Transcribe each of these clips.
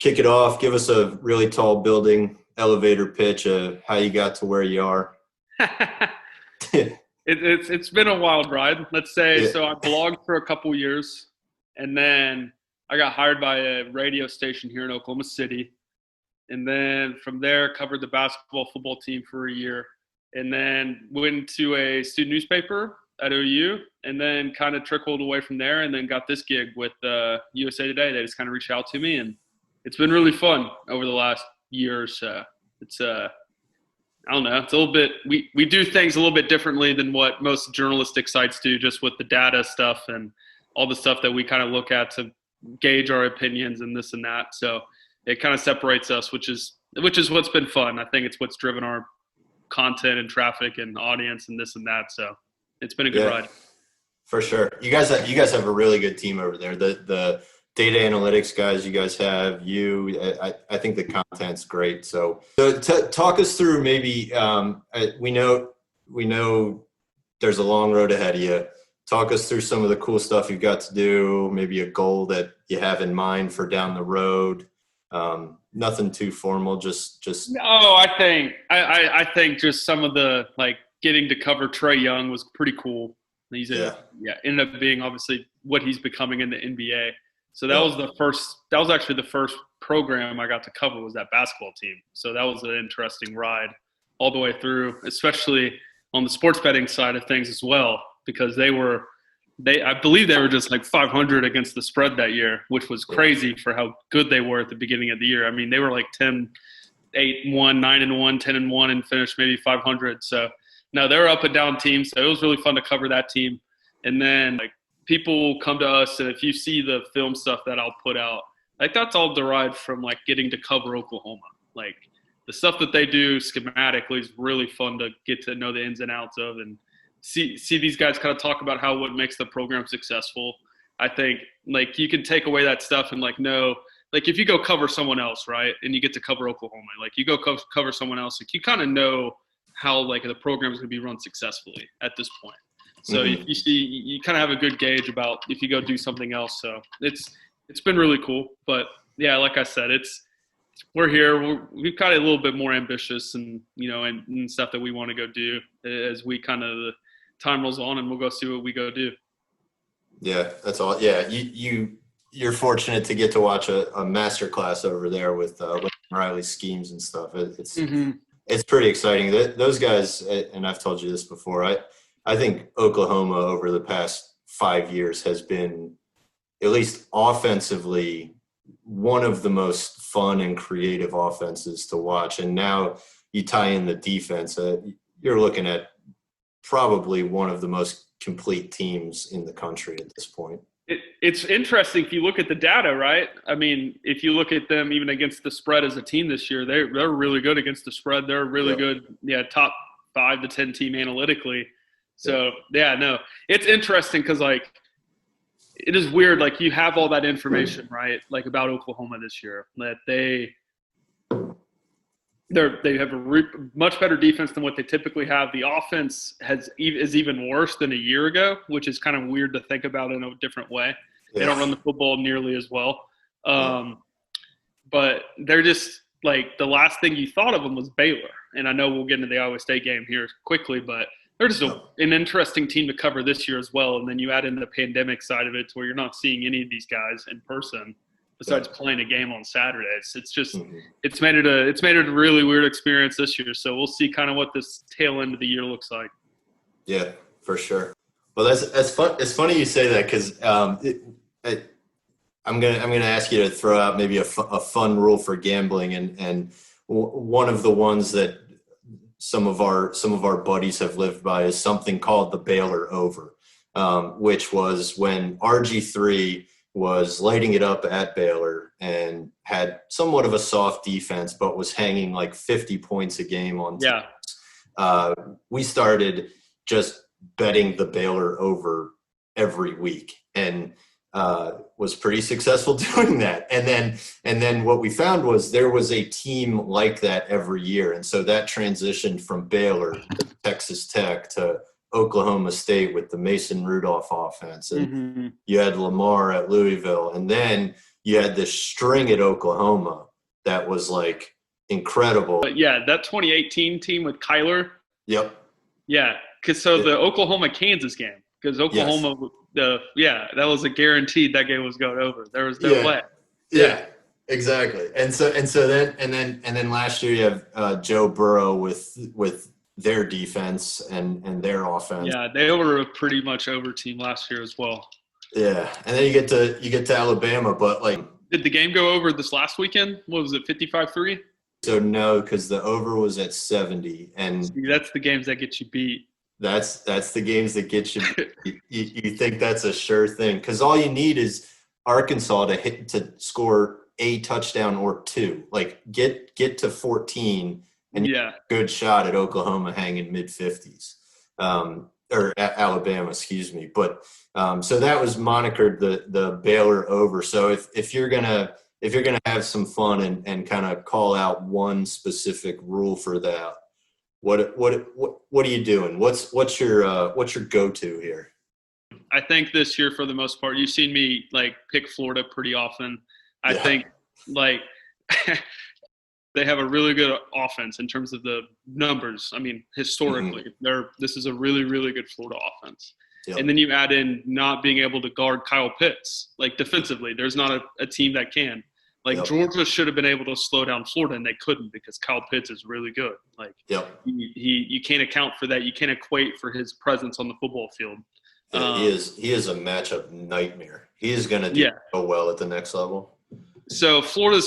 kick it off. Give us a really tall building elevator pitch of how you got to where you are. It's been a wild ride, let's say. Yeah. So I blogged for a couple years, and then I got hired by a radio station here in Oklahoma City. And then from there, covered the basketball, football team for a year. And then went to a student newspaper at OU, and then kind of trickled away from there, and then got this gig with USA Today. They just kind of reached out to me, and it's been really fun over the last year or so. It's I don't know. It's a little bit we do things a little bit differently than what most journalistic sites do, just with the data stuff and all the stuff that we kind of look at to gauge our opinions and this and that. So it kind of separates us, which is what's been fun. I think it's what's driven our content and traffic and audience and this and that. So it's been a good ride. For sure. You guys have a really good team over there. The data analytics guys you guys have, I think the content's great. So talk us through maybe, we know there's a long road ahead of you. Talk us through some of the cool stuff you've got to do, maybe a goal that you have in mind for down the road. Nothing too formal, just. No, I think just some of the, like, getting to cover Trae Young was pretty cool. He's ended up being obviously what he's becoming in the NBA. So that was actually the first program I got to cover, was that basketball team. So that was an interesting ride all the way through, especially on the sports betting side of things as well, because I believe they were just like 500 against the spread that year, which was crazy for how good they were at the beginning of the year. I mean, they were like 10-8-1, 9-1, 10-1, and finished maybe 500. So no, they were up and down teams. So it was really fun to cover that team. And then, like, people come to us, and if you see the film stuff that I'll put out, like, that's all derived from, like, getting to cover Oklahoma. Like, the stuff that they do schematically is really fun to get to know the ins and outs of, and see these guys kind of talk about what makes the program successful. I think, like, you can take away that stuff and, like, know, like, if you go cover someone else, right, and you get to cover Oklahoma, like, you go cover someone else, like, you kind of know how, like, the program is going to be run successfului at this point. So you kind of have a good gauge about if you go do something else. So it's been really cool. But yeah, like I said, we're here. We've got a little bit more ambitious and stuff that we want to go do as we kind of, the time rolls on, and we'll go see what we go do. Yeah, that's all. Yeah, you're fortunate to get to watch a master class over there with Riley's schemes and stuff. It's pretty exciting. Those guys, and I've told you this before, I think Oklahoma over the past 5 years has been, at least offensively, one of the most fun and creative offenses to watch. And now you tie in the defense, you're looking at probably one of the most complete teams in the country at this point. It's interesting if you look at the data, right? I mean, if you look at them even against the spread as a team this year, they're really good against the spread. They're really good, top 5 to 10 team analytically. So, no, it's interesting because, like, it is weird. Like, you have all that information, right, like, about Oklahoma this year, that they have a much better defense than what they typically have. The offense is even worse than a year ago, which is kind of weird to think about in a different way. They don't run the football nearly as well. But they're just, like, the last thing you thought of them was Baylor. And I know we'll get into the Iowa State game here quickly, but they're just an interesting team to cover this year as well. And then you add in the pandemic side of it, to where you're not seeing any of these guys in person besides playing a game on Saturdays. It's just it's made it a really weird experience this year. So we'll see kind of what this tail end of the year looks like. Yeah, for sure. Well, that's fun. It's funny you say that, because I'm gonna ask you to throw out maybe a fun rule for gambling, and one of the ones that some of our buddies have lived by is something called the Baylor over, which was when RG3 was lighting it up at Baylor and had somewhat of a soft defense, but was hanging like 50 points a game on teams. We started just betting the Baylor over every week, and was pretty successful doing that. And then what we found was there was a team like that every year. And so that transitioned from Baylor to Texas Tech to Oklahoma State with the Mason Rudolph offense. And you had Lamar at Louisville. And then you had this string at Oklahoma that was like incredible. But yeah, that 2018 team with Kyler. Yep. Yeah, because the Oklahoma-Kansas game, because Oklahoma, that was a guaranteed that game was going over. There was no way. Yeah, exactly. And then last year you have Joe Burrow with their defense and their offense. Yeah, they were a pretty much over team last year as well. Yeah, and then you get to Alabama, but like, did the game go over this last weekend? What was it, 55-3? So no, because the over was at 70, and see, that's the games that get you beat. That's the games that get you. You think that's a sure thing, because all you need is Arkansas to score a touchdown or two. Like get to 14, and you have a good shot at Oklahoma hanging mid-50s, or Alabama, excuse me. But so that was monikered the Baylor over. So if you're gonna have some fun and kind of call out one specific rule for that, what are you doing? What's your go-to here? I think this year, for the most part, you've seen me like pick Florida pretty often. I think like they have a really good offense in terms of the numbers. I mean, historically, this is a really, really good Florida offense. Yep. And then you add in not being able to guard Kyle Pitts, like defensively. There's not a team that can. Like Georgia should have been able to slow down Florida, and they couldn't because Kyle Pitts is really good. Like you can't account for that. You can't equate for his presence on the football field. Yeah, he is a matchup nightmare. He is going to do so well at the next level. So Florida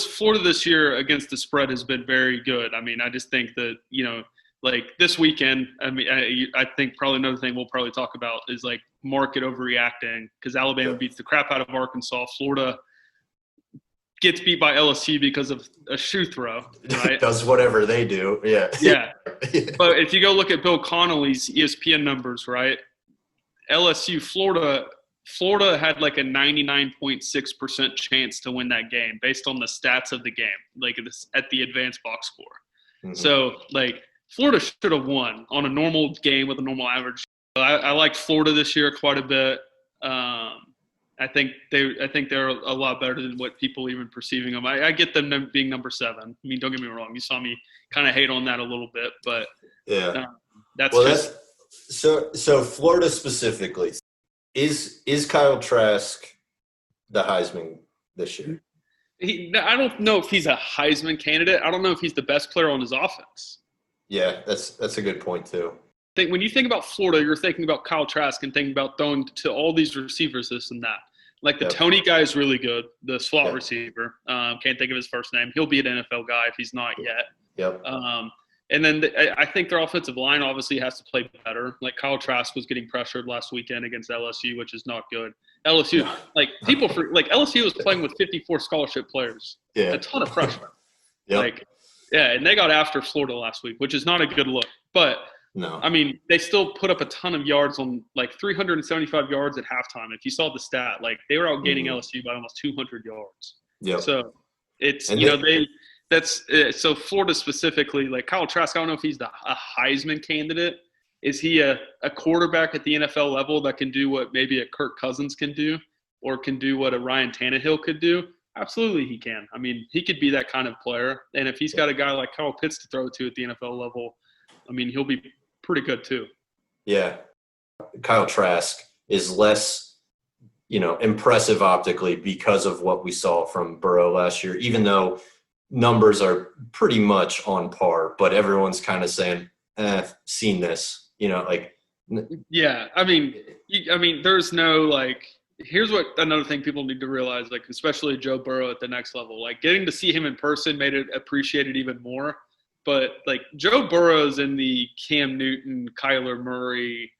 this year against the spread has been very good. I mean, I just think that, like this weekend, I mean, I think probably another thing we'll probably talk about is like market overreacting, because Alabama beats the crap out of Arkansas. Florida gets beat by LSU because of a shoe throw, right? Does whatever they do, yeah. But if you go look at Bill Connolly's ESPN numbers, right? LSU, Florida had like a 99.6% chance to win that game based on the stats of the game, like at the advanced box score. Mm-hmm. So, like, Florida should have won on a normal game with a normal average. I liked Florida this year quite a bit. I think they're a lot better than what people even perceiving them. I get them being number 7. I mean, don't get me wrong. You saw me kind of hate on that a little bit, but so Florida specifically, is Kyle Trask the Heisman this year? I don't know if he's a Heisman candidate. I don't know if he's the best player on his offense. Yeah, that's a good point too. When you think about Florida, you're thinking about Kyle Trask and thinking about throwing to all these receivers, this and that. Like the Tony guy is really good, the slot receiver. Can't think of his first name. He'll be an NFL guy if he's not yet. Yep. And then I think their offensive line obviously has to play better. Like Kyle Trask was getting pressured last weekend against LSU, which is not good. LSU, LSU was playing with 54 scholarship players. Yeah. A ton of freshmen. And they got after Florida last week, which is not a good look. But no, I mean, they still put up a ton of yards on like 375 yards at halftime. If you saw the stat, like they were outgaining LSU by almost 200 yards. Yeah. So it's, so Florida specifically, like Kyle Trask, I don't know if he's a Heisman candidate. Is he a quarterback at the NFL level that can do what maybe a Kirk Cousins can do, or can do what a Ryan Tannehill could do? Absolutely he can. I mean, he could be that kind of player. And if he's got a guy like Kyle Pitts to throw to at the NFL level, I mean, he'll be pretty good too. Yeah. Kyle Trask is less, impressive optically because of what we saw from Burrow last year, even though numbers are pretty much on par, but everyone's kind of saying, seen this, Yeah. I mean, there's no here's what another thing people need to realize, like, especially Joe Burrow at the next level, like getting to see him in person made it appreciated even more. But like Joe Burrow's in the Cam Newton, Kyler Murray,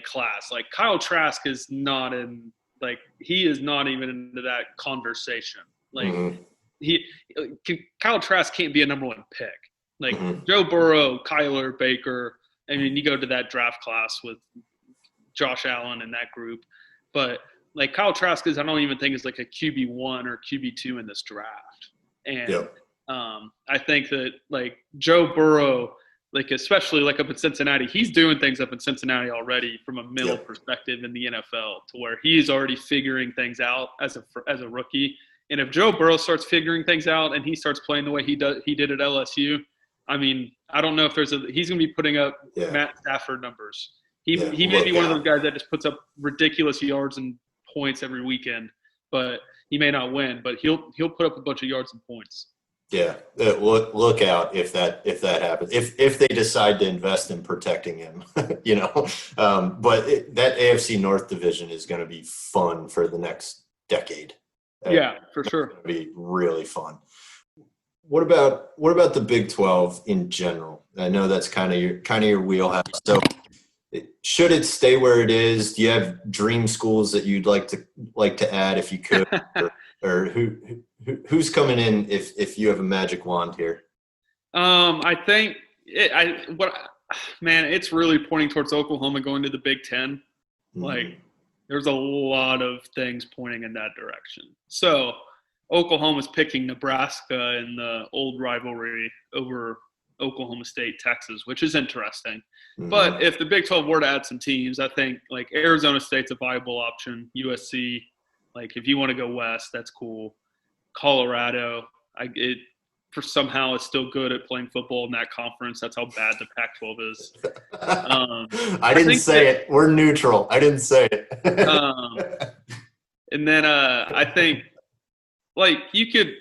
class. Like Kyle Trask is not in, he is not even into that conversation. Kyle Trask can't be a number 1 pick. Joe Burrow, Kyler, Baker. I mean, you go to that draft class with Josh Allen and that group. But Kyle Trask is, I don't even think is like a QB1 or QB2 in this draft. And I think that Joe Burrow, especially up in Cincinnati, he's doing things up in Cincinnati already from a mental perspective in the NFL, to where he's already figuring things out as a rookie. And if Joe Burrow starts figuring things out and he starts playing the way he did at LSU, I mean, I don't know if he's going to be putting up Matt Stafford numbers. He may be one of those guys that just puts up ridiculous yards and points every weekend, but he may not win. But he'll put up a bunch of yards and points. Yeah, look out if that happens. If they decide to invest in protecting him, But that AFC North division is going to be fun for the next decade. Yeah, for sure. It's going to be really fun. What about the Big 12 in general? I know that's kind of your wheelhouse. So, should it stay where it is? Do you have dream schools that you'd like to add if you could, or who's coming in if you have a magic wand here? I think it's really pointing towards Oklahoma going to the Big Ten. Like, there's a lot of things pointing in that direction. So Oklahoma's picking Nebraska in the old rivalry over Oklahoma State, Texas, which is interesting. Mm-hmm. But if the Big 12 were to add some teams, I think like Arizona State's a viable option. USC, like if you want to go west, that's cool. Colorado, somehow it's still good at playing football in that conference. That's how bad the Pac-12 is. I didn't say it. We're neutral. I didn't say it. And then I think like you could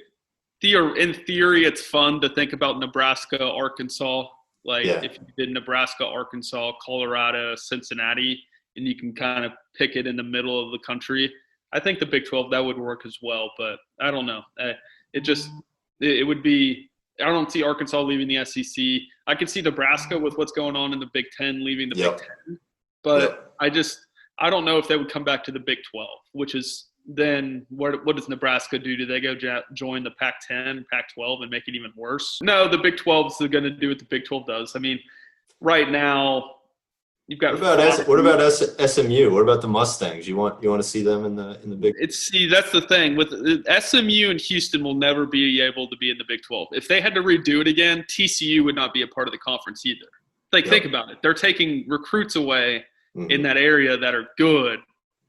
in theory, it's fun to think about Nebraska, Arkansas. Like if you did Nebraska, Arkansas, Colorado, Cincinnati, and you can kind of pick it in the middle of the country. I think the Big 12, that would work as well, but I don't know. It would be – I don't see Arkansas leaving the SEC. I could see Nebraska with what's going on in the Big 10 leaving the Big 10. But I don't know if they would come back to the Big 12, which is then what does Nebraska do? Do they go join the Pac-10, Pac-12 and make it even worse? No, the Big 12 is going to do what the Big 12 does. I mean, right now – you've got what about SMU? What about the Mustangs? You want to see them in the Big? That's the thing with SMU and Houston will never be able to be in the Big 12. If they had to redo it again, TCU would not be a part of the conference either. Like think about it. They're taking recruits away in that area that are good.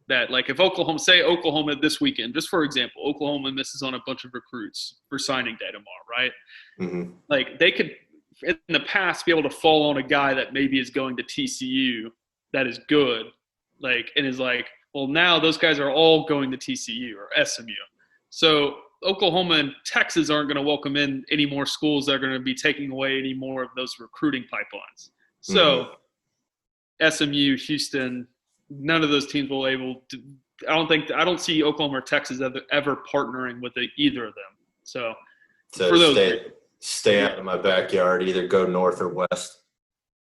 That like if Oklahoma this weekend, just for example, Oklahoma misses on a bunch of recruits for signing day tomorrow, right? Mm-hmm. Like they could. In the past, be able to fall on a guy that maybe is going to TCU that is good, like, and is like, well, now those guys are all going to TCU or SMU. So Oklahoma and Texas aren't going to welcome in any more schools that are going to be taking away any more of those recruiting pipelines. So SMU, Houston, none of those teams will able to. I don't see Oklahoma or Texas ever partnering with either of them. So for those. Stay out of my backyard, either go north or west.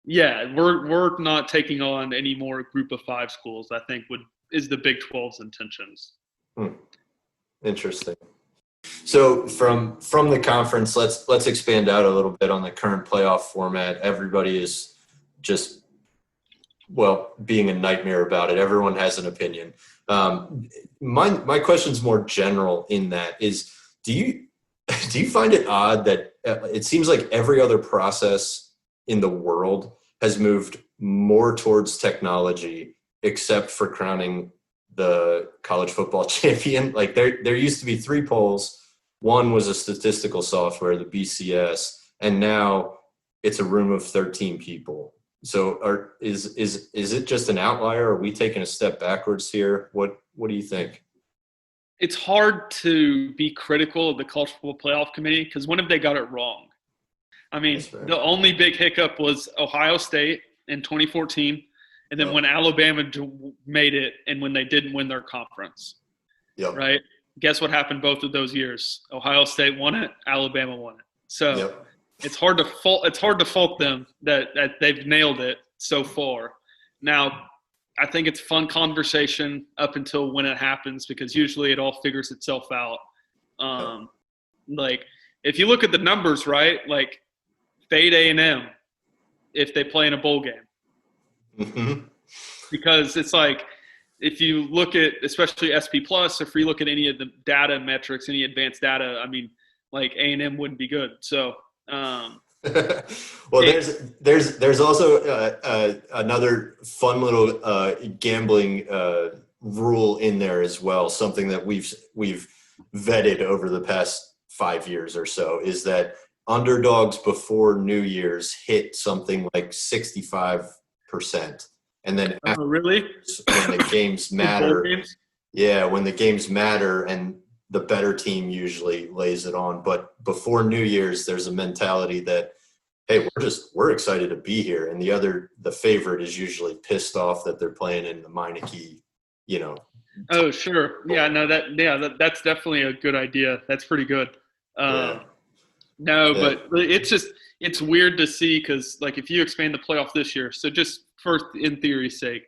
Yeah, we're not taking on any more group of 5 schools, I think is the Big 12's intentions. Interesting. So from the conference, let's expand out a little bit on the current playoff format. Everybody is just being a nightmare about it. Everyone has an opinion. My question's more general in that is, do you find it odd that it seems like every other process in the world has moved more towards technology, except for crowning the college football champion? Like there used to be 3 polls. One was a statistical software, the BCS, and now it's a room of 13 people. So is it just an outlier? Are we taking a step backwards here? What do you think? It's hard to be critical of the College Football Playoff Committee because when have they got it wrong? I mean, the only big hiccup was Ohio State in 2014, and then when Alabama made it and when they didn't win their conference. Right? Guess what happened both of those years? Ohio State won it, Alabama won it. So it's hard to fault them that they've nailed it so far. Now, I think it's fun conversation up until when it happens because usually it all figures itself out. Like if you look at the numbers, right? Like fade A&M if they play in a bowl game, because it's like if you look at especially SP Plus, if you look at any of the data metrics, any advanced data, I mean, like A&M wouldn't be good. So. Well, there's also another fun little gambling rule in there as well. Something that we've vetted over the past 5 years or so is that underdogs before New Year's hit something like 65%. And then Oh, really? when the games matter, when the games matter and the better team usually lays it on. But before New Year's, there's a mentality that, hey, we're excited to be here. And the favorite is usually pissed off that they're playing in the Meineke, Oh, sure. Yeah, no, that's definitely a good idea. That's pretty good. No, but it's weird to see because, like, if you expand the playoff this year, so just first in theory's sake,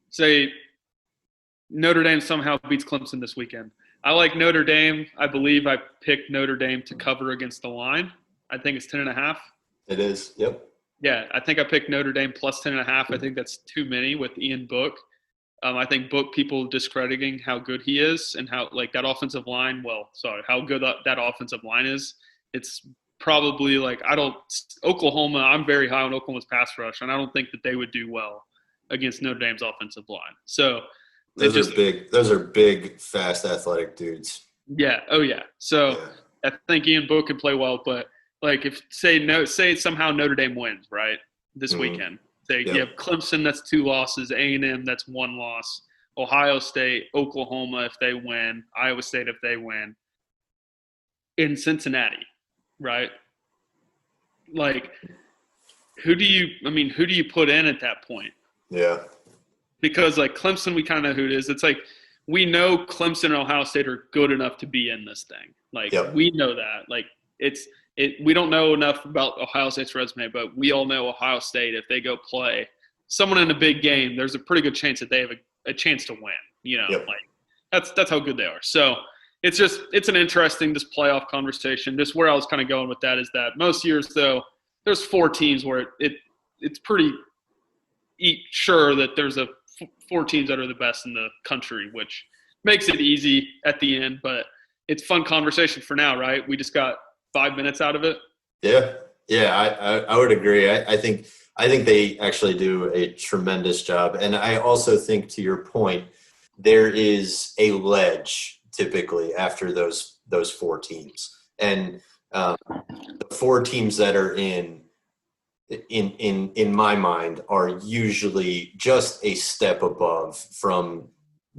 say Notre Dame somehow beats Clemson this weekend. I like Notre Dame. I believe I picked Notre Dame to cover against the line. I think it's 10.5. It is. Yep. Yeah, I think I picked Notre Dame plus 10.5. I think that's too many with Ian Book. I think Book people discrediting how good he is and how that offensive line. How good that offensive line is. It's probably Oklahoma. I'm very high on Oklahoma's pass rush, and I don't think that they would do well against Notre Dame's offensive line. So those are big, fast, athletic dudes. Yeah. Oh yeah. So I think Ian Book can play well, but if say somehow Notre Dame wins right this weekend. You have Clemson, that's 2 losses. A&M, that's 1 loss. Ohio State, Oklahoma, if they win. Iowa State, if they win. In Cincinnati, right? Who do you put in at that point? Yeah. Because Clemson, we kind of know who it is. It's we know Clemson and Ohio State are good enough to be in this thing. We know that. We don't know enough about Ohio State's resume, but we all know Ohio State, if they go play someone in a big game, there's a pretty good chance that they have a chance to win. That's how good they are. So it's an interesting playoff conversation. Just where I was kind of going with that is that most years though, there's 4 teams where it's pretty sure that there's 4 teams that are the best in the country, which makes it easy at the end, but it's fun conversation for now, right? We just got 5 minutes out of it. Yeah, I would agree. I think they actually do a tremendous job, and I also think, to your point, there is a ledge typically after those 4 teams, and the 4 teams that are in my mind are usually just a step above from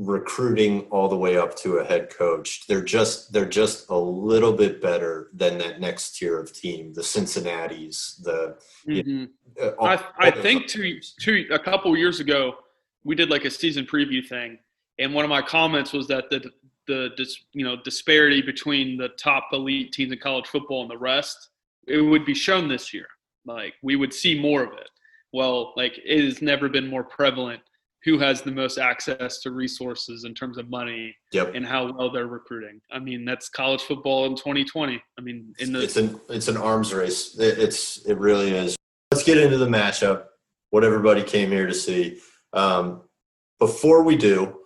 recruiting all the way up to a head coach. They're just a little bit better than that next tier of team, the Cincinnati's, I think a couple years ago we did a season preview thing, and one of my comments was that the disparity between the top elite teams in college football and the rest, it would be shown this year. We would see more of it. Well, it has never been more prevalent who has the most access to resources in terms of money and how well they're recruiting. I mean, that's college football in 2020. I mean, it's an arms race. It really is. Let's get into the matchup, what everybody came here to see. Before we do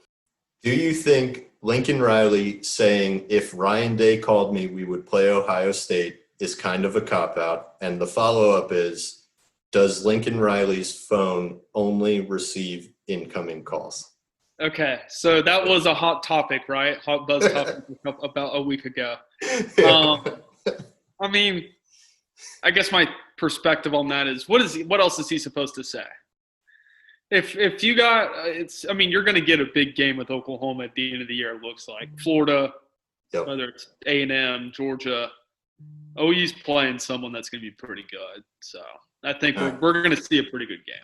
you think Lincoln Riley saying, if Ryan Day called me, we would play Ohio State, is kind of a cop-out? And the follow-up is, does Lincoln Riley's phone only receive incoming calls? Okay, so that was a hot topic, right? Hot buzz topic about a week ago. I mean, I guess my perspective on that is, what else is he supposed to say? If you got you're going to get a big game with Oklahoma at the end of the year. It looks like Florida, whether it's A&M, Georgia. OU's playing someone that's going to be pretty good. So I think we're going to see a pretty good game.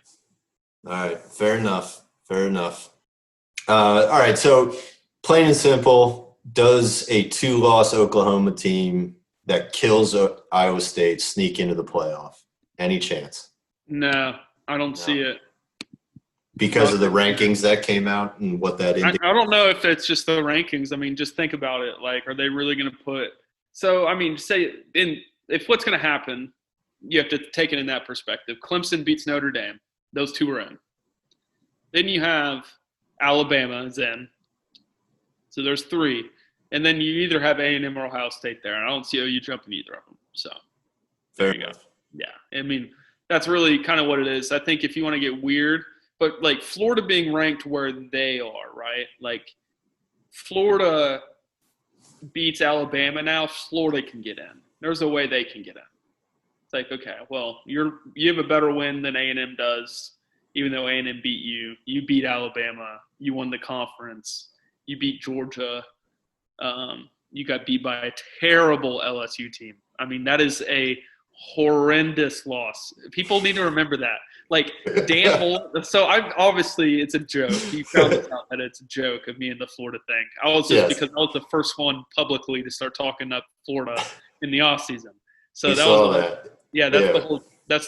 All right. Fair enough. All right. So plain and simple, does a 2-loss Oklahoma team that kills Iowa State sneak into the playoff? Any chance? No, I don't see it. Because of the rankings that came out and what that indicates? I don't know if it's just the rankings. I mean, just think about it. Are they really going to put – so, I mean, if what's going to happen, you have to take it in that perspective. Clemson beats Notre Dame. Those 2 are in. Then you have Alabama is in. So there's 3. And then you either have A&M or Ohio State there. And I don't see OU jumping either of them. So there you go. Yeah. I mean, that's really kind of what it is. I think if you want to get weird – but, Florida being ranked where they are, right? Florida beats Alabama now, Florida can get in. There's a way they can get in. It's like, okay, well, you have a better win than A&M does, even though A&M beat you. You beat Alabama. You won the conference. You beat Georgia. You got beat by a terrible LSU team. I mean, that is a horrendous loss. People need to remember that. Like, Dan Mullen – so obviously it's a joke. You found this out that it's a joke of me and the Florida thing. Because I was the first one publicly to start talking up Florida in the offseason. So that's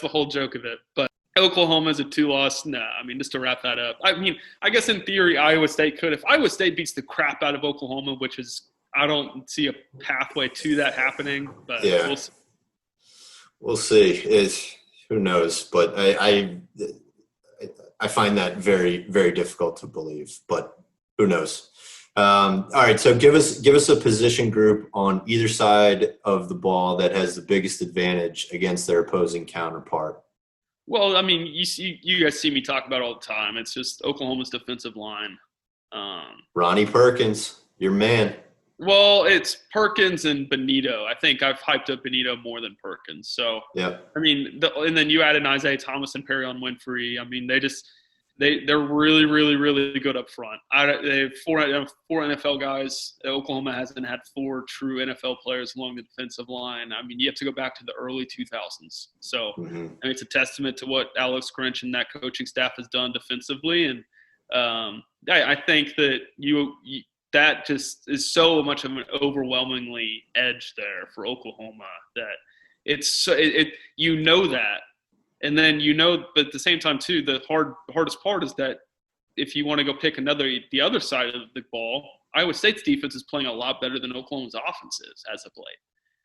the whole joke of it. But Oklahoma is a 2-loss. No, I mean, just to wrap that up. I mean, I guess in theory Iowa State could. If Iowa State beats the crap out of Oklahoma, which is – I don't see a pathway to that happening, but we'll see. We'll see. Who knows? But I find that very, very difficult to believe. But who knows? All right. So give us a position group on either side of the ball that has the biggest advantage against their opposing counterpart. Well, I mean, you guys see me talk about it all the time. It's just Oklahoma's defensive line. Ronnie Perkins, your man. Well, it's Perkins and Benito. I think I've hyped up Benito more than Perkins. So, yeah. I mean, and then you add in Isaiah Thomas and Perrion Winfrey. I mean, they're really, really, really good up front. They have four NFL guys. Oklahoma hasn't had 4 true NFL players along the defensive line. I mean, you have to go back to the early 2000s. So, I mean, it's a testament to what Alex Grinch and that coaching staff has done defensively. And I think that that just is so much of an overwhelmingly edge there for Oklahoma that you know that. And then but at the same time too, the hardest part is that if you want to go pick the other side of the ball, Iowa State's defense is playing a lot better than Oklahoma's offense is as of late.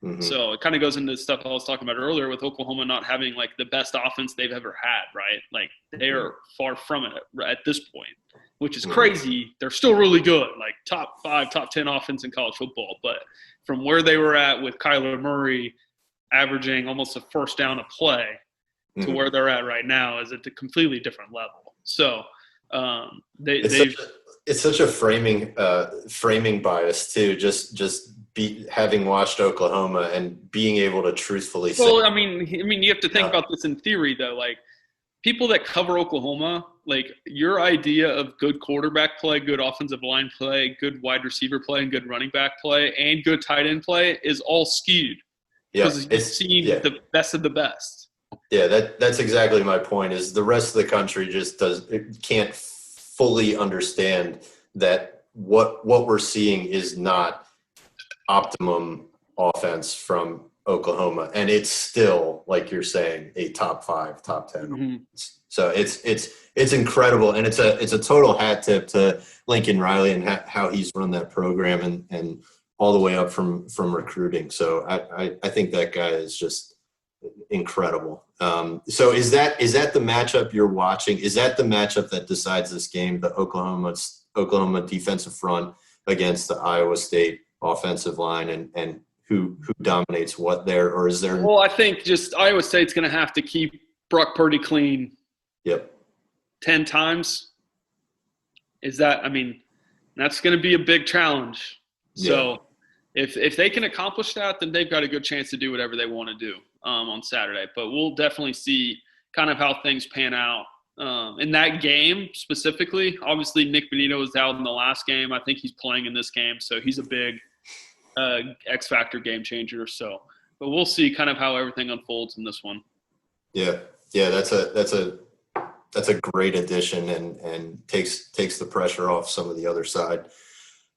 Mm-hmm. So it kind of goes into the stuff I was talking about earlier with Oklahoma not having like the best offense they've ever had, right? Like they are far from it at this point, which is crazy. They're still really good, like top 5, top 10 offense in college football. But from where they were at with Kyler Murray averaging almost a first down a play to where they're at right now is at a completely different level. So it's such a framing bias too. Just having watched Oklahoma and being able to truthfully say. Well, I mean, you have to think about this in theory though. Like people that cover Oklahoma, like your idea of good quarterback play, good offensive line play, good wide receiver play, and good running back play, and good tight end play is all skewed because you've seen the best of the best. Yeah, that's exactly my point. Is the rest of the country just can't fully understand that what we're seeing is not optimum offense from Oklahoma, and it's still, like you're saying, a top 5, top 10. Mm-hmm. So it's incredible, and it's a total hat tip to Lincoln Riley and how he's run that program and all the way up from recruiting. So I think that guy is just incredible. So is that the matchup you're watching? Is that the matchup that decides this game? The Oklahoma defensive front against the Iowa State offensive line, and who dominates what there, or is there? Well, I think just Iowa State's going to have to keep Brock Purdy clean. Yep. 10 times. That's going to be a big challenge. Yeah. So if they can accomplish that, then they've got a good chance to do whatever they want to do on Saturday. But we'll definitely see kind of how things pan out. In that game specifically, obviously Nick Benito was out in the last game. I think he's playing in this game, so he's a big X-factor game changer. So, but we'll see kind of how everything unfolds in this one. Yeah, that's a great addition and takes the pressure off some of the other side.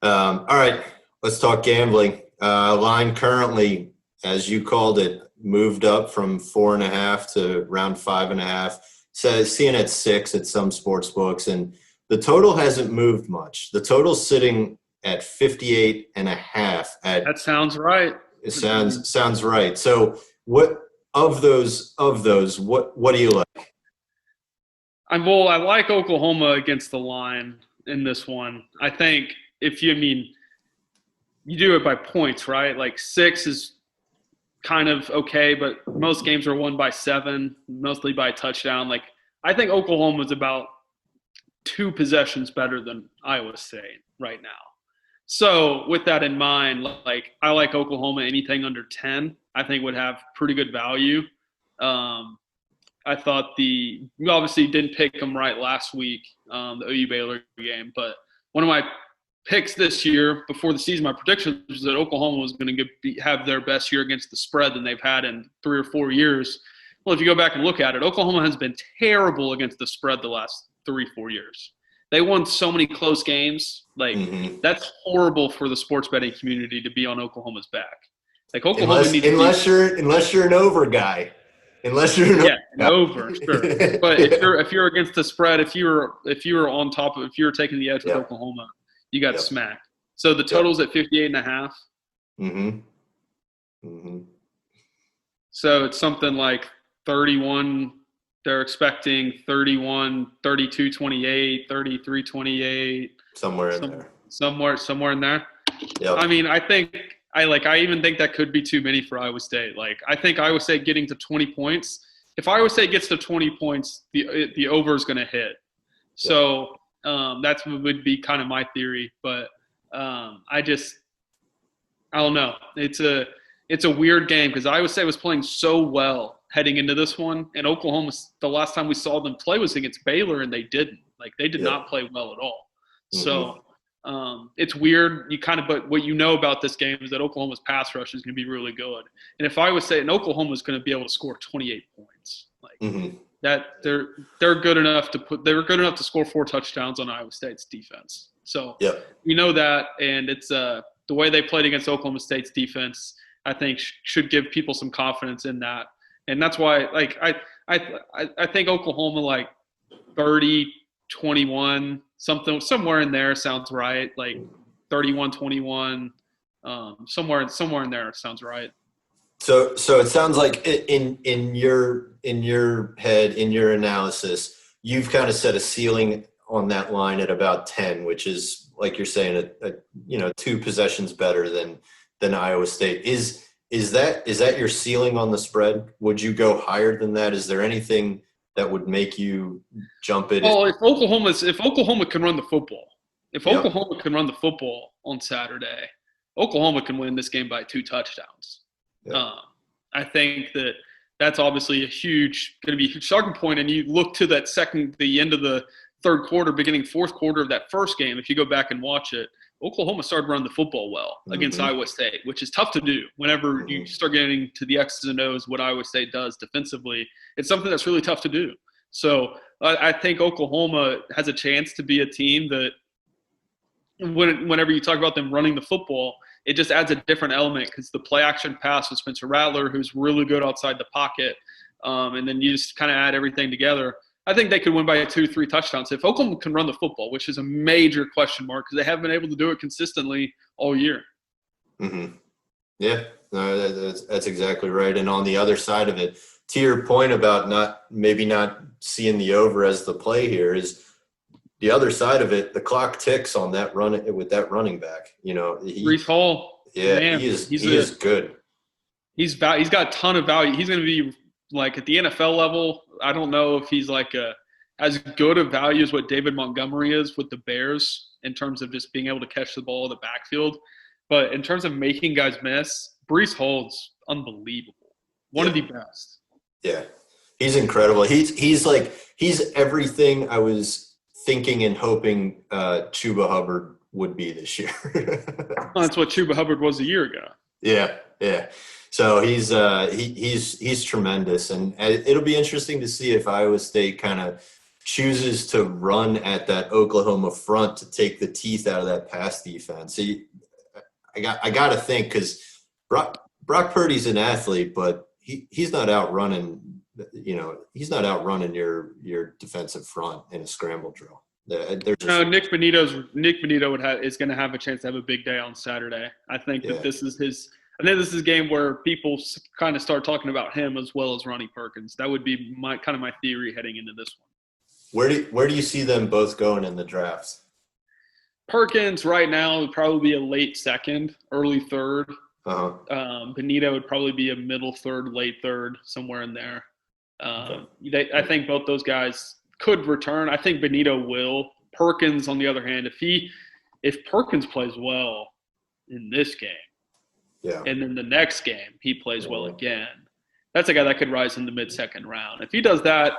All right, let's talk gambling. Line currently, as you called it, moved up from 4.5 to around 5.5. So seeing at 6 at some sports books, and the total hasn't moved much. The total's sitting at 58.5. That sounds right. It sounds right. So what of those? What do you like? I like Oklahoma against the line in this one. I think if you do it by points, right? Like 6 is kind of okay, but most games are won by 7, mostly by touchdown. Like I think Oklahoma's about 2 possessions better than Iowa State right now. So with that in mind, like I like Oklahoma anything under 10, I think would have pretty good value. I thought we obviously didn't pick them right last week, the OU Baylor game, but one of my picks this year before the season, my prediction was that Oklahoma was going to have their best year against the spread than they've had in 3 or 4 years. Well, if you go back and look at it, Oklahoma has been terrible against the spread the last 3-4 years. They won so many close games. Like that's horrible for the sports betting community to be on Oklahoma's back. Like Oklahoma unless you're an over guy. Unless you're an over, sure. But if you're against the spread, if you're on top of, if you're taking the edge with Oklahoma, you got smacked. So the total's at 58.5. So it's something like 31. They're expecting 31, 32, 28, 33, 28. Somewhere in there. Somewhere in there. Yep. I mean, I even think that could be too many for Iowa State. Like, I think Iowa State getting to 20 points. If Iowa State gets to 20 points, the over is going to hit. So that's what would be kind of my theory. But I don't know. It's a weird game because Iowa State was playing so well heading into this one, and Oklahoma, the last time we saw them play was against Baylor, and they didn't. Like, they did not play well at all. So it's weird. But what you know about this game is that Oklahoma's pass rush is going to be really good. And if Iowa State and Oklahoma is going to be able to score 28 points, like that, they're good enough to score 4 touchdowns on Iowa State's defense. So we know that, and it's the way they played against Oklahoma State's defense, I think should give people some confidence in that. And that's why, like, I think Oklahoma, like 30-21, somewhere in there sounds right. Like 31-21, somewhere in there sounds right. So it sounds like in your head, in your analysis, you've kind of set a ceiling on that line at about 10, which is, like you're saying, 2 possessions better than Iowa State. Is that your ceiling on the spread? Would you go higher than that? Is there anything that would make you jump it? Well, if Oklahoma can run the football, Oklahoma can run the football on Saturday, Oklahoma can win this game by 2 touchdowns. I think that's obviously going to be a huge starting point. And you look to the end of the third quarter, beginning fourth quarter of that first game. If you go back and watch it, Oklahoma started running the football well against Iowa State, which is tough to do. Whenever you start getting to the X's and O's, what Iowa State does defensively, it's something that's really tough to do. So I think Oklahoma has a chance to be a team that whenever you talk about them running the football, it just adds a different element because the play action pass with Spencer Rattler, who's really good outside the pocket, and then you just kind of add everything together. I think they could win by 2-3 touchdowns if Oklahoma can run the football, which is a major question mark because they haven't been able to do it consistently all year. Yeah, no, that's exactly right. And on the other side of it, to your point about not seeing the over as the play here, is the other side of it. The clock ticks on that run with that running back. Breece Hall. Yeah, man, he is good. He's got a ton of value. He's going to be like at the NFL level. I don't know if he's like as good a value as what David Montgomery is with the Bears in terms of just being able to catch the ball in the backfield. But in terms of making guys miss, Breece Hall's unbelievable. One of the best. Yeah, he's incredible. He's everything I was thinking and hoping Chuba Hubbard would be this year. Well, that's what Chuba Hubbard was a year ago. Yeah. So he's tremendous, and it'll be interesting to see if Iowa State kind of chooses to run at that Oklahoma front to take the teeth out of that pass defense. I got to think because Brock Purdy's an athlete, but he's not outrunning. He's not outrunning your defensive front in a scramble drill. Nick Bonito is going to have a chance to have a big day on Saturday. I think that this is his. I think this is a game where people kind of start talking about him as well as Ronnie Perkins. That would be my theory heading into this one. Where do you see them both going in the drafts? Perkins right now would probably be a late second, early third. Bonito would probably be a middle third, late third, somewhere in there. I think both those guys could return. I think Bonito will. Perkins, on the other hand, if if Perkins plays well in this game, and then the next game he plays well again, that's a guy that could rise in the mid-second round. If he does that,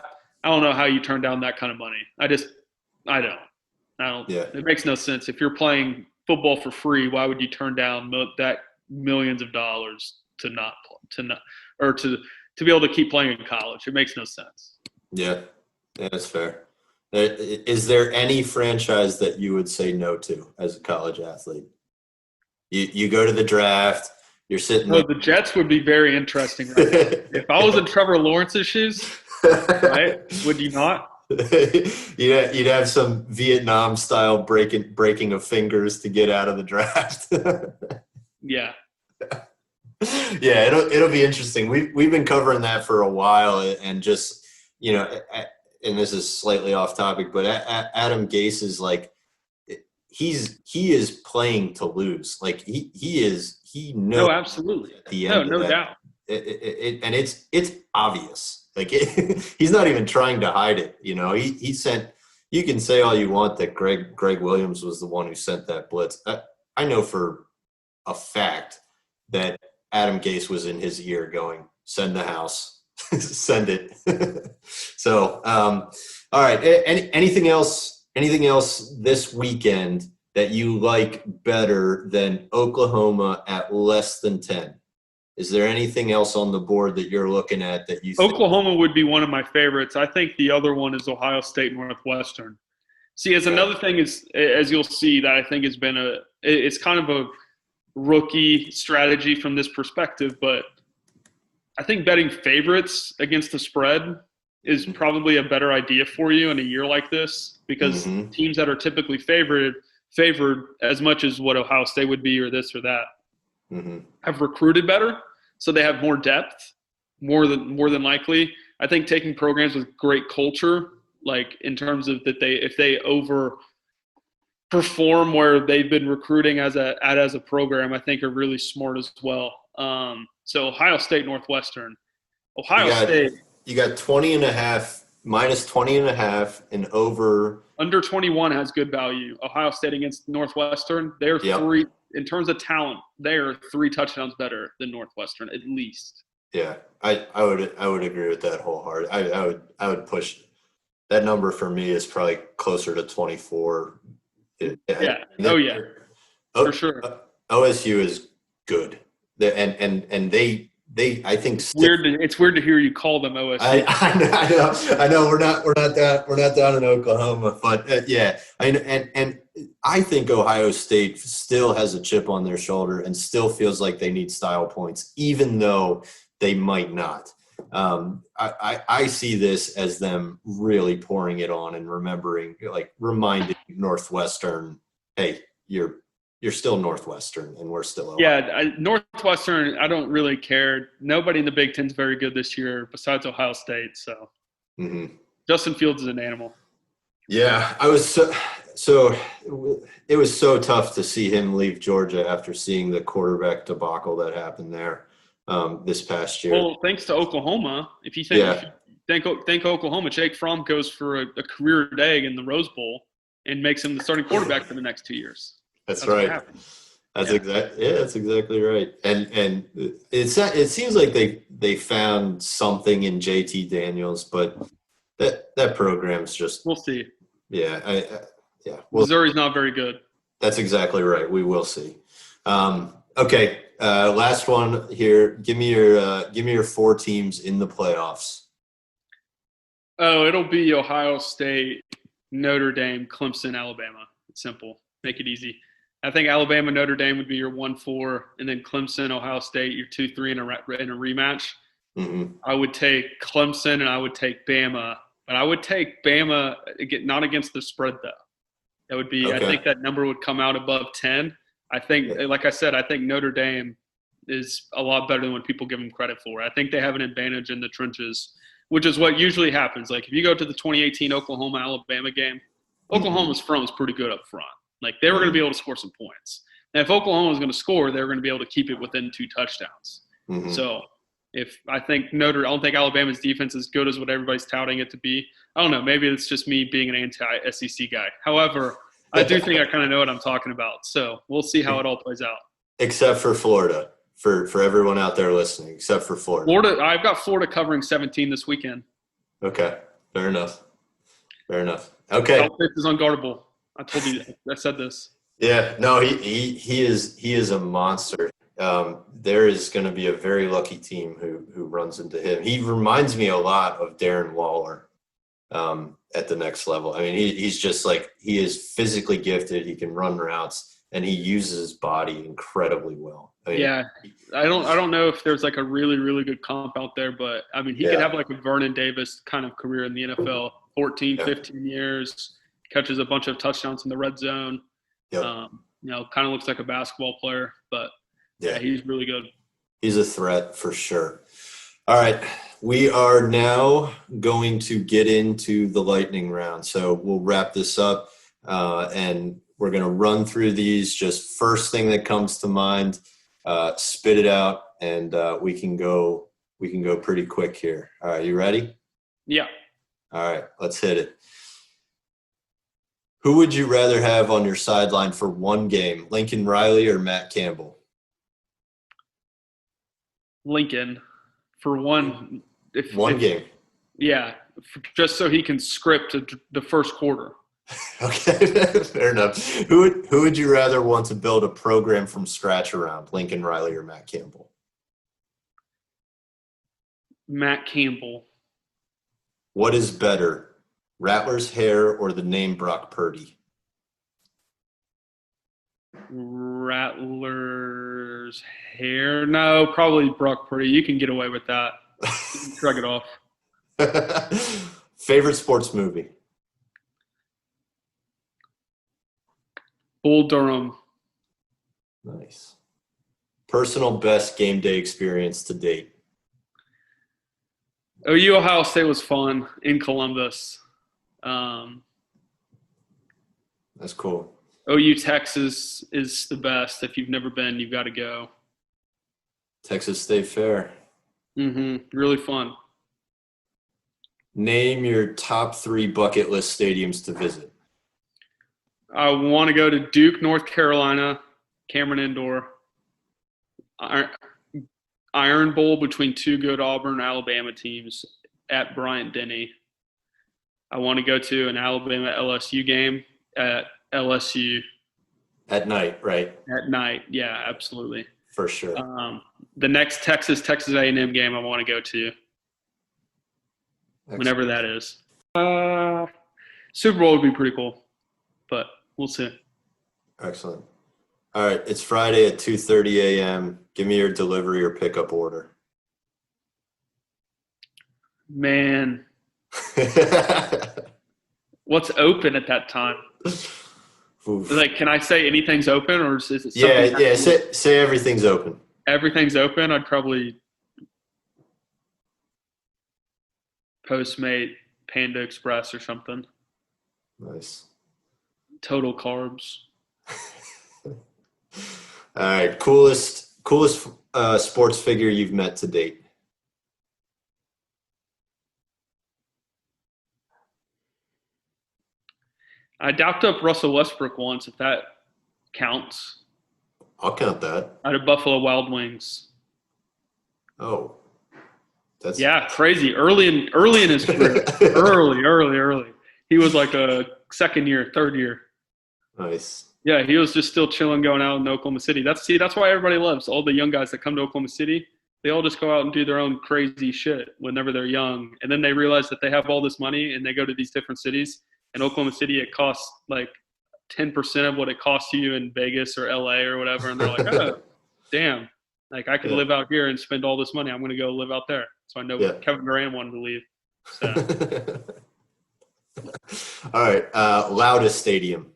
I don't know how you turn down that kind of money. I don't. Yeah. It makes no sense. If you're playing football for free, why would you turn down that millions of dollars to be able to keep playing in college? It makes no sense. Yeah, that's fair. Is there any franchise that you would say no to as a college athlete? You go to the draft, you're sitting there. The Jets would be very interesting right now. If I was in Trevor Lawrence's shoes, right, would you not? You'd have some Vietnam style breaking of fingers to get out of the draft. Yeah. Yeah, it'll be interesting. We've been covering that for a while, and just, and this is slightly off topic, but Adam Gase is like, he is playing to lose. Like he knows. No, absolutely. At the end, no doubt. And it's obvious. Like he's not even trying to hide it. He sent. You can say all you want that Greg Williams was the one who sent that blitz. I know for a fact that Adam Gase was in his ear going, "Send the house, send it." So, all right. Anything else? Anything else this weekend that you like better than Oklahoma at less than 10? Is there anything else on the board that you're looking at that you think? Oklahoma would be one of my favorites. I think the other one is Ohio State Northwestern. See, another thing is, as you'll see, that I think has been it's kind of a rookie strategy from this perspective, but I think betting favorites against the spread is probably a better idea for you in a year like this, because teams that are typically favored as much as what Ohio State would be or this or that have recruited better, so they have more depth, more than likely. I think taking programs with great culture, like in terms of that if they overperform where they've been recruiting as a program, I think are really smart as well. So Ohio State Northwestern. State. You got 20.5, minus 20.5, and over. Under 21 has good value. Ohio State against Northwestern, they're three in terms of talent. They are 3 touchdowns better than Northwestern at least. Yeah, I would agree with that wholeheartedly. I would push that number. For me is probably closer to 24. For sure. OSU is good, and they I think it's weird to hear you call them OSU. I know we're not down in Oklahoma, but and I think Ohio State still has a chip on their shoulder and still feels like they need style points, even though they might not. I see this as them really pouring it on and reminding Northwestern, hey, you're still Northwestern, and we're still Ohio. Yeah, Northwestern, I don't really care. Nobody in the Big Ten is very good this year besides Ohio State. So Justin Fields is an animal. Yeah, I was so it was so tough to see him leave Georgia after seeing the quarterback debacle that happened there this past year. Well, thanks to Oklahoma. If you think Oklahoma, Jake Fromm goes for a career day in the Rose Bowl and makes him the starting quarterback for the next 2 years. That's right. That's exactly right. And it seems like they found something in JT Daniels, but that program's just. We'll see. Yeah, Missouri's not very good. That's exactly right. We will see. Okay, last one here. Give me your 4 teams in the playoffs. Oh, it'll be Ohio State, Notre Dame, Clemson, Alabama. It's simple. Make it easy. I think Alabama, Notre Dame would be your 1-4, and then Clemson, Ohio State, your 2-3 in a rematch. I would take Clemson and I would take Bama, but I would take Bama not against the spread though. That would be. Okay. I think that number would come out above 10. I think, like I said, I think Notre Dame is a lot better than what people give them credit for. I think they have an advantage in the trenches, which is what usually happens. Like if you go to the 2018 Oklahoma-Alabama game, Oklahoma's front was pretty good up front. Like they were going to be able to score some points. And if Oklahoma was going to score, they were going to be able to keep it within 2 touchdowns. So I don't think Alabama's defense is good as what everybody's touting it to be. I don't know. Maybe it's just me being an anti-SEC guy. However, I do think I kind of know what I'm talking about. So we'll see how it all plays out. Except for Florida, for everyone out there listening, except for Florida. I've got Florida covering 17 this weekend. Okay, fair enough. Okay. South Face is unguardable. I told you that. I said this. Yeah, no, he is a monster. There is going to be a very lucky team who runs into him. He reminds me a lot of Darren Waller at the next level. I mean, he's just like, he is physically gifted. He can run routes, and he uses his body incredibly well. I mean, yeah, I don't know if there's like a really, really good comp out there, but I mean, he could have like a Vernon Davis kind of career in the NFL, 14, 15 years, catches a bunch of touchdowns in the red zone. Yep. Kind of looks like a basketball player, but yeah, he's really good. He's a threat for sure. All right, we are now going to get into the lightning round. So we'll wrap this up, and we're going to run through these. Just first thing that comes to mind, spit it out, and we can go pretty quick here. All right, you ready? Yeah. All right, let's hit it. Who would you rather have on your sideline for one game, Lincoln Riley or Matt Campbell? Lincoln for one game. Yeah, just so he can script the first quarter. Okay, fair enough. Who would you rather want to build a program from scratch around, Lincoln Riley or Matt Campbell? Matt Campbell. What is better, Rattler's hair or the name Brock Purdy? Rattler's hair? No, probably Brock Purdy. You can get away with that. Shrug it off. Favorite sports movie? Bull Durham. Nice. Personal best game day experience to date? OU Ohio State was fun in Columbus. That's cool. OU Texas is the best. If you've never been, you've got to go. Texas State Fair. Really fun. Name your top 3 bucket list stadiums to visit. I want to go to Duke, North Carolina, Cameron Indoor, Iron Bowl between 2 good Auburn, Alabama teams at Bryant-Denny. I want to go to an Alabama LSU game at LSU. At night, right? At night, yeah, absolutely. For sure. The next Texas A&M game I want to go to. Excellent. Whenever that is. Super Bowl would be pretty cool, but we'll see. Excellent. All right, it's Friday at 2:30 a.m. Give me your delivery or pickup order. Man. What's open at that time? Oof. Like, can I say anything's open, or is it something? Yeah. Say everything's open. Everything's open. I'd probably Postmate, Panda Express, or something. Nice. Total carbs. All right, coolest sports figure you've met to date. I dapped up Russell Westbrook once, if that counts. I'll count that. Out of Buffalo Wild Wings. Oh, that's crazy. Early in his career. early. He was like a second year, third year. Nice. Yeah, he was just still chilling, going out in Oklahoma City. That's why everybody loves all the young guys that come to Oklahoma City. They all just go out and do their own crazy shit whenever they're young, and then they realize that they have all this money, and they go to these different cities. In Oklahoma City, it costs like 10% of what it costs you in Vegas or LA or whatever. And they're like, oh, damn, like I could live out here and spend all this money. I'm going to go live out there. So I know Kevin Durant wanted to leave. So. All right. Loudest stadium.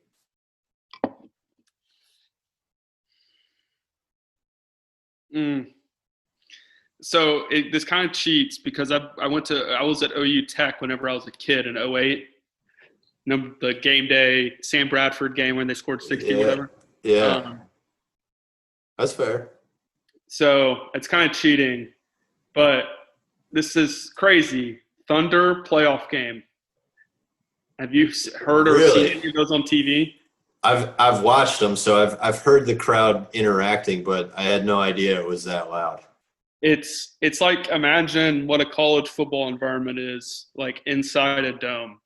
So this kind of cheats because I was at OU Tech whenever I was a kid in 2008. The game day Sam Bradford game when they scored 60, whatever. Yeah, that's fair. So it's kind of cheating, but this is crazy. Thunder playoff game. Have you heard or seen any of those on TV? I've watched them, so I've heard the crowd interacting, but I had no idea it was that loud. It's like, imagine what a college football environment is like inside a dome.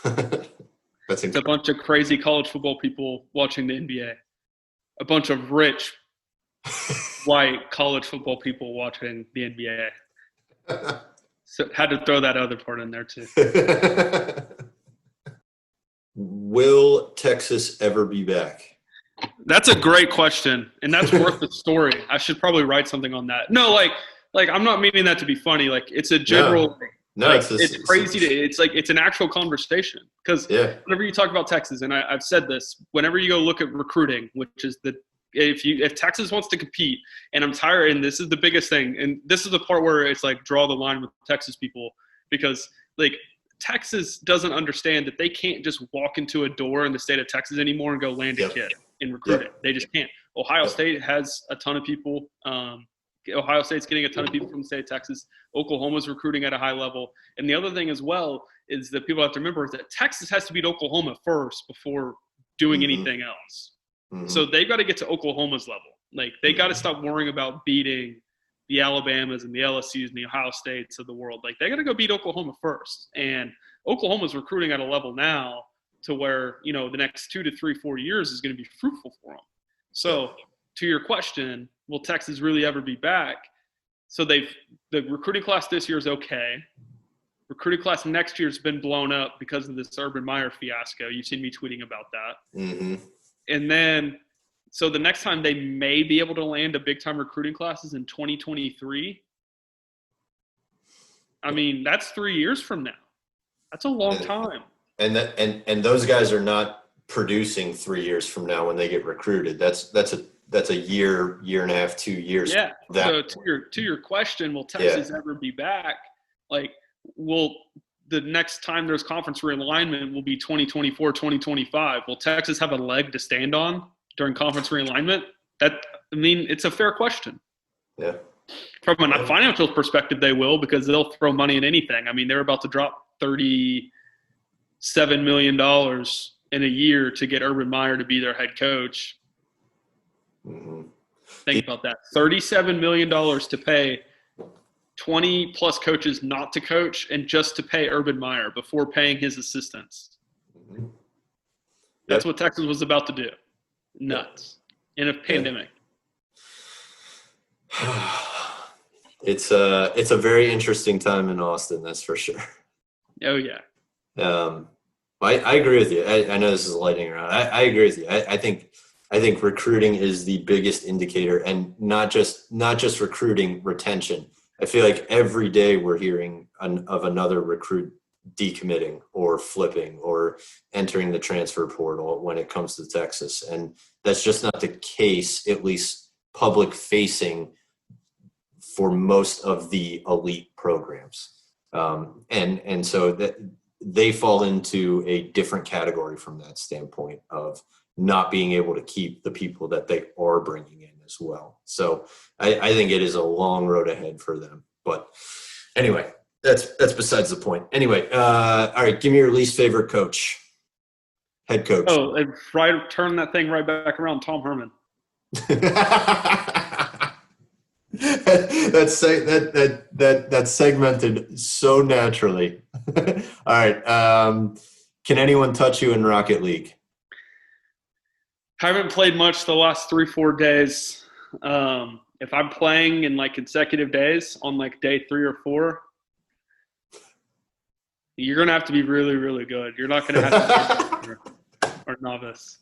That's It's a bunch of crazy college football people watching the NBA. A bunch of rich white college football people watching the NBA. So had to throw that other part in there too. Will Texas ever be back? That's a great question, and that's worth the story. I should probably write something on that. No, like I'm not meaning that to be funny. Like, it's a general. No, like, it's crazy. It's an actual conversation, because whenever you talk about Texas, and I've said this, whenever you go look at recruiting, which is if Texas wants to compete, and I'm tired, and this is the biggest thing, and this is the part where it's like, draw the line with Texas people, because like, Texas doesn't understand that they can't just walk into a door in the state of Texas anymore and go land a kid and recruit it. They just can't. Ohio State has a ton of people. Ohio State's getting a ton of people from the state of Texas. Oklahoma's recruiting at a high level. And the other thing as well is that people have to remember is that Texas has to beat Oklahoma first before doing anything else. So they've got to get to Oklahoma's level. Like, they got to stop worrying about beating the Alabamas and the LSUs and the Ohio States of the world. Like, they got to go beat Oklahoma first. And Oklahoma's recruiting at a level now to where, you know, the next 2 to 3, 4 years is going to be fruitful for them. So to your question, will Texas really ever be back? So the recruiting class this year is okay. Recruiting class next year has been blown up because of this Urban Meyer fiasco. You've seen me tweeting about that. And then, so the next time they may be able to land a big-time recruiting class is in 2023. I mean, that's 3 years from now. That's a long time. And those guys are not producing 3 years from now when they get recruited. That's a year and a half, 2 years. Yeah. So to your question, will Texas ever be back? Like, the next time there's conference realignment will be 2024, 2025. Will Texas have a leg to stand on during conference realignment? It's a fair question. Yeah. From a financial perspective, they will, because they'll throw money in anything. I mean, they're about to drop $37 million in a year to get Urban Meyer to be their head coach. Think about that. $37 million to pay 20-plus coaches not to coach, and just to pay Urban Meyer before paying his assistants. That's what Texas was about to do. Nuts. In a pandemic. It's a very interesting time in Austin, that's for sure. Oh, yeah. I agree with you. I know this is lightning round. I agree with you. I think recruiting is the biggest indicator, and not just recruiting, retention. I feel like every day we're hearing of another recruit decommitting or flipping or entering the transfer portal when it comes to Texas. And that's just not the case, at least public facing, for most of the elite programs. And so that they fall into a different category from that standpoint of not being able to keep the people that they are bringing in as well. So I think it is a long road ahead for them. But anyway, that's besides the point. Anyway, all right, give me your least favorite coach, head coach. Oh, and turn that thing right back around, Tom Herman. That's segmented so naturally. All right, can anyone touch you in Rocket League? Haven't played much the last 3-4 days. If I'm playing in like consecutive days on like day 3 or 4, you're going to have to be really, really good. You're not going to have to be or novice.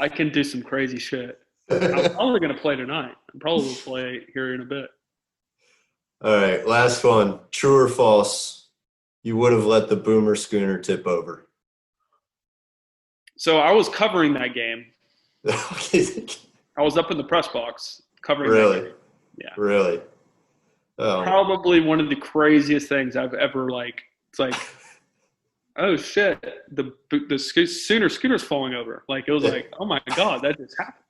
I can do some crazy shit. I'm probably going to play tonight. I'm probably going to play here in a bit. All right, last one. True or false? You would have let the Boomer Schooner tip over. So I was covering that game. I was up in the press box covering that game. Yeah. Really? Oh. Probably one of the craziest things I've ever, it's like, oh shit, the Schooner's falling over. Like, it was like, oh my God, that just happened.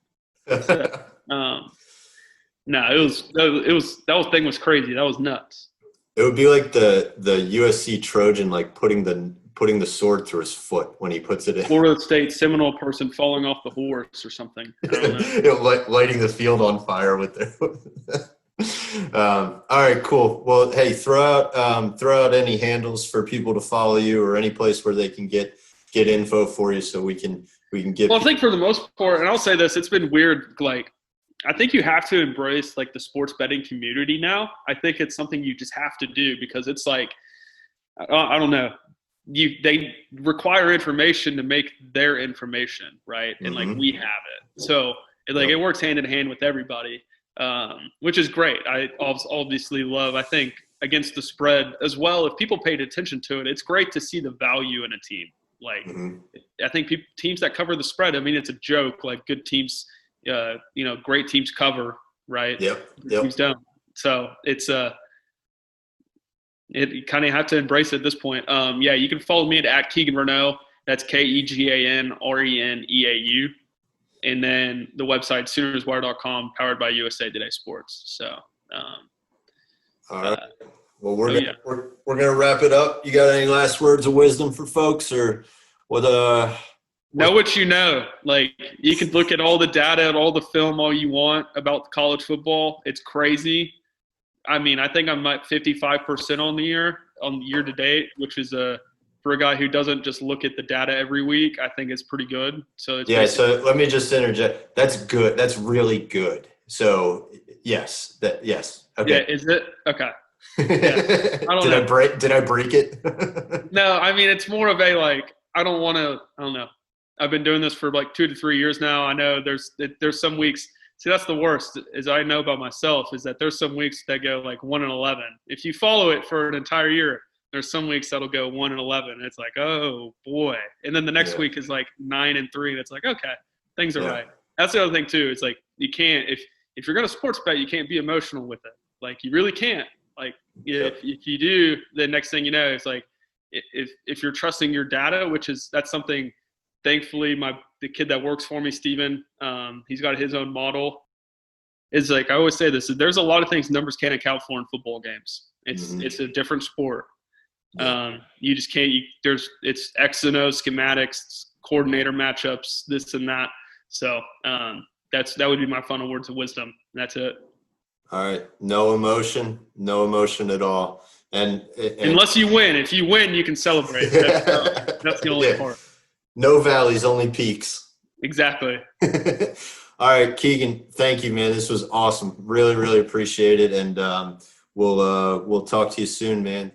No, that thing was crazy. That was nuts. It would be like the USC Trojan, like putting putting the sword through his foot when he puts it in. Florida State Seminole person falling off the horse or something. I don't know. Lighting the field on fire with their all right, cool. Well, hey, throw out any handles for people to follow you, or any place where they can get info for you, so we can get. Well, I think for the most part, and I'll say this, it's been weird. Like, I think you have to embrace like the sports betting community now. I think it's something you just have to do, because it's like, I don't know. They require information to make their information, right? And like, we have it. So it works hand in hand with everybody, which is great. I obviously love, I think, against the spread as well. If people paid attention to it, it's great to see the value in a team. Like, I think teams that cover the spread, I mean, it's a joke. Like, good teams, great teams cover, right? Yep. Teams don't. So it's you kind of have to embrace it at this point. You can follow me at Kegan Reneau. That's KeganReneau. And then the website, SoonersWire.com, powered by USA Today Sports. So, all right. Well, we're gonna wrap it up. You got any last words of wisdom for folks, or what? Know what you know. Like, you can look at all the data and all the film all you want about college football. It's crazy. I mean, I think I'm at 55% on the year to date, which is for a guy who doesn't just look at the data every week, I think it's pretty good. So so let me just interject. That's good. That's really good. So yes. Okay. Yeah, is it? Okay. Yeah. I don't know. Did I break it? No, I mean, it's more of a, like, I don't know. I've been doing this for like 2 to 3 years now. I know there's some weeks. See, that's the worst, as I know about myself, is that there's some weeks that go like 1-11. If you follow it for an entire year, there's some weeks that'll go 1-11. It's like, oh boy. And then the next week is like 9-3. And it's like, okay, things are right. That's the other thing too. It's like, you can't, if you're going to sports bet, you can't be emotional with it. Like, you really can't. Like, if you do, the next thing you know, it's like, if you're trusting your data, that's something, thankfully, the kid that works for me, Steven, he's got his own model. It's like, I always say this, there's a lot of things numbers can't account for in football games. It's a different sport. You just can't, it's X and O schematics, coordinator matchups, this and that. So that would be my final words of wisdom. That's it. All right. No emotion at all. And unless you win. If you win, you can celebrate. That's the only part. No valleys, only peaks. Exactly. All right, Kegan, thank you, man. This was awesome. Really, really appreciate it. And we'll talk to you soon, man.